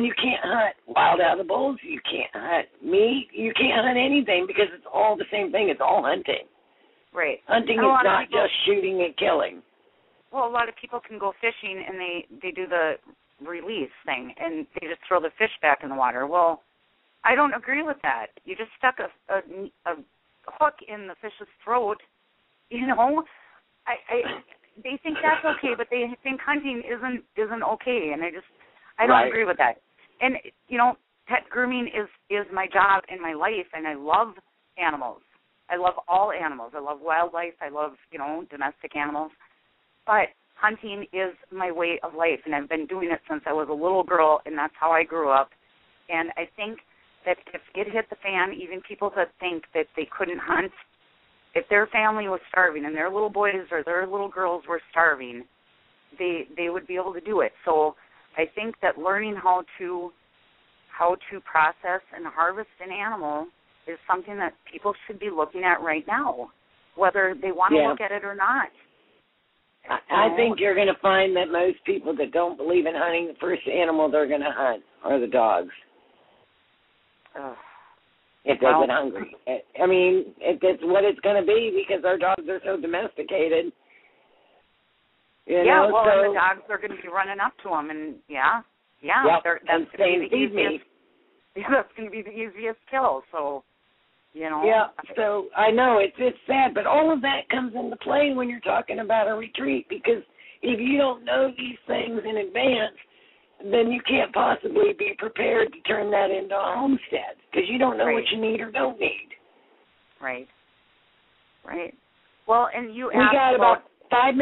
you can't hunt wild animals, you can't hunt meat, you can't hunt anything because it's all the same thing. It's all hunting. Right. Hunting is not just shooting and killing. Well, a lot of people can go fishing and they do the release thing and they just throw the fish back in the water. Well, I don't agree with that. You just stuck a hook in the fish's throat, They think that's okay, but they think hunting isn't okay, and I don't agree with that. And pet grooming is my job and my life, and I love animals. I love all animals. I love wildlife. I love domestic animals. But hunting is my way of life, and I've been doing it since I was a little girl, and that's how I grew up. And I think that if it hit the fan, even people that think that they couldn't hunt, if their family was starving and their little boys or their little girls were starving, they would be able to do it. So I think that learning how to process and harvest an animal is something that people should be looking at right now, whether they want to look at it or not. I think you're going to find that most people that don't believe in hunting, the first animal they're going to hunt are the dogs. If they get hungry. I mean, it's what it's going to be because our dogs are so domesticated. And the dogs are going to be running up to them, and that's going to be the easiest. That's going to be the easiest kill. So, Yeah. So I know it's sad, but all of that comes into play when you're talking about a retreat, because if you don't know these things in advance, then you can't possibly be prepared to turn that into a homestead because you don't know what you need or don't need. Right. Well, and we got about 4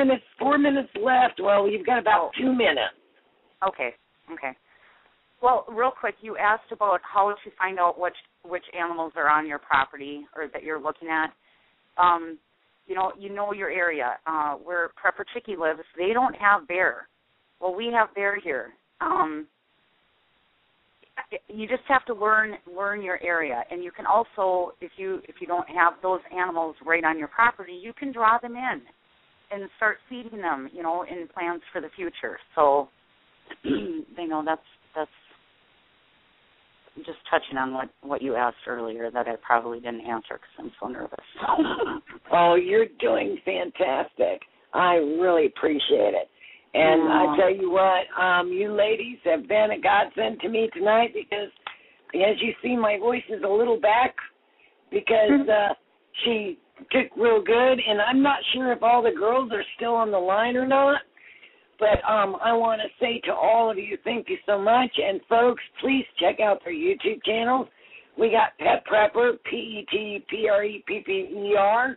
minutes left. Well, you've got about 2 minutes. Okay. Well, real quick, you asked about how to find out which animals are on your property or that you're looking at. You know your area. Where Prepper Chicky lives, they don't have bear. Well, we have bear here. You just have to learn your area, and you can also, if you don't have those animals right on your property, you can draw them in and start feeding them, in plans for the future. So, that's just touching on what you asked earlier that I probably didn't answer because I'm so nervous. Oh, you're doing fantastic. I really appreciate it. And I tell you what, you ladies have been a godsend to me tonight because, as you see, my voice is a little back because she took real good. And I'm not sure if all the girls are still on the line or not. But I want to say to all of you, thank you so much. And, folks, please check out their YouTube channels. We got PetPrepper, PetPrepper.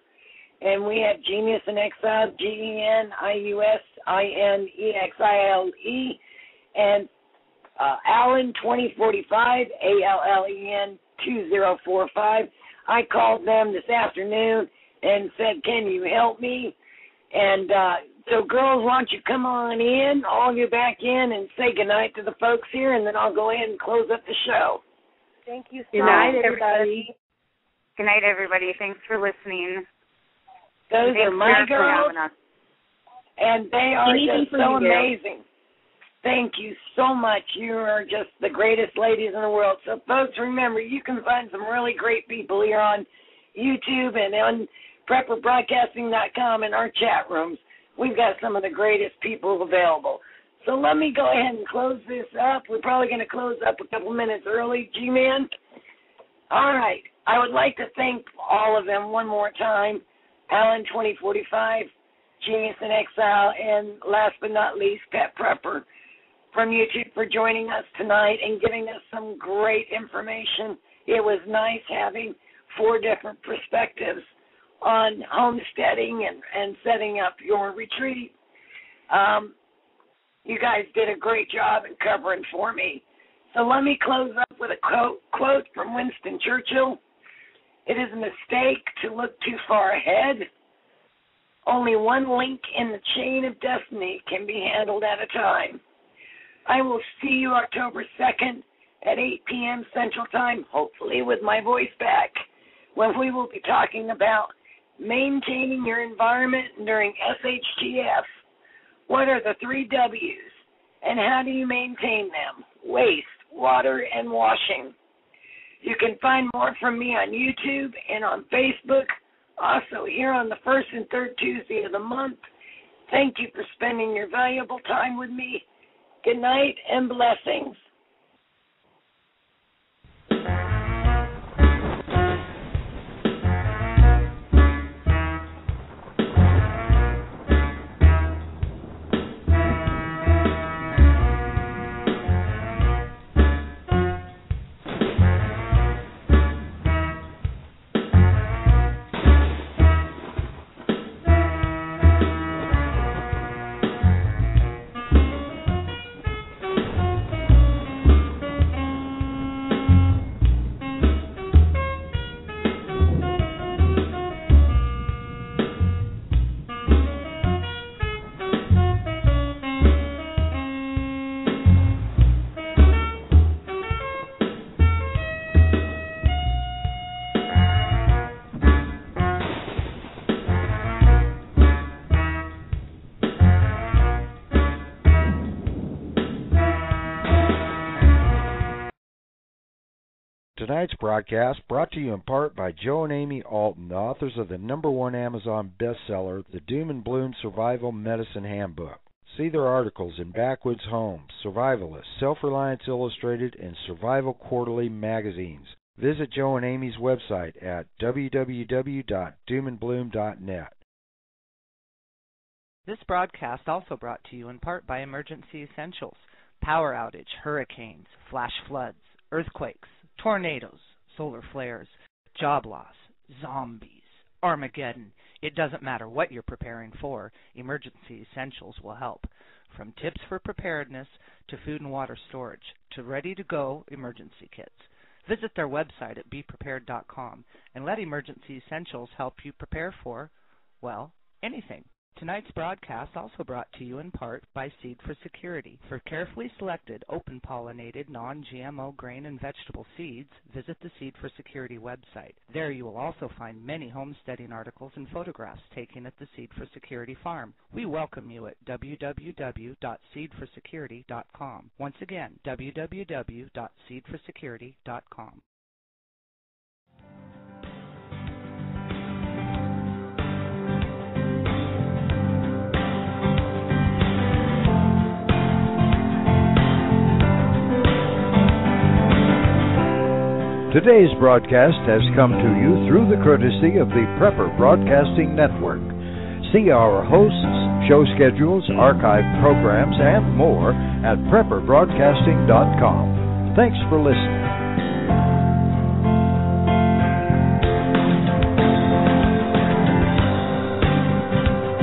And we have GeniusInExile, GeniusInExile, and Allen2045, Allen2045. I called them this afternoon and said, can you help me? And so, girls, why don't you come on in, all you back in, and say goodnight to the folks here, and then I'll go ahead and close up the show. Thank you so much, everybody. Good night, everybody. Thanks for listening. Those are my girls, and they are just so amazing. Thank you so much. You are just the greatest ladies in the world. So, folks, remember, you can find some really great people here on YouTube and on PrepperBroadcasting.com in our chat rooms. We've got some of the greatest people available. So let me go ahead and close this up. We're probably going to close up a couple minutes early, G-Man. All right. I would like to thank all of them one more time. Allen2045, GeniusInExile, and last but not least, PetPrepper from YouTube for joining us tonight and giving us some great information. It was nice having 4 different perspectives on homesteading and setting up your retreat. You guys did a great job in covering for me. So let me close up with a quote from Winston Churchill. It is a mistake to look too far ahead. Only one link in the chain of destiny can be handled at a time. I will see you October 2nd at 8 p.m. Central Time, hopefully with my voice back, when we will be talking about maintaining your environment during SHTF. What are the 3 W's, and how do you maintain them? Waste, water, and washing. You can find more from me on YouTube and on Facebook, also here on the 1st and 3rd Tuesday of the month. Thank you for spending your valuable time with me. Good night and blessings. Tonight's broadcast brought to you in part by Joe and Amy Alton, the authors of the #1 Amazon bestseller, The Doom and Bloom Survival Medicine Handbook. See their articles in Backwoods Home, Survivalist, Self-Reliance Illustrated, and Survival Quarterly magazines. Visit Joe and Amy's website at www.doomandbloom.net. This broadcast also brought to you in part by Emergency Essentials. Power outage, hurricanes, flash floods, earthquakes, tornadoes, solar flares, job loss, zombies, Armageddon. It doesn't matter what you're preparing for, Emergency Essentials will help. From tips for preparedness to food and water storage to ready-to-go emergency kits. Visit their website at beprepared.com and let Emergency Essentials help you prepare for, well, anything. Tonight's broadcast also brought to you in part by Seed for Security. For carefully selected, open-pollinated, non-GMO grain and vegetable seeds, visit the Seed for Security website. There you will also find many homesteading articles and photographs taken at the Seed for Security farm. We welcome you at www.seedforsecurity.com. Once again, www.seedforsecurity.com. Today's broadcast has come to you through the courtesy of the Prepper Broadcasting Network. See our hosts, show schedules, archived programs, and more at prepperbroadcasting.com. Thanks for listening.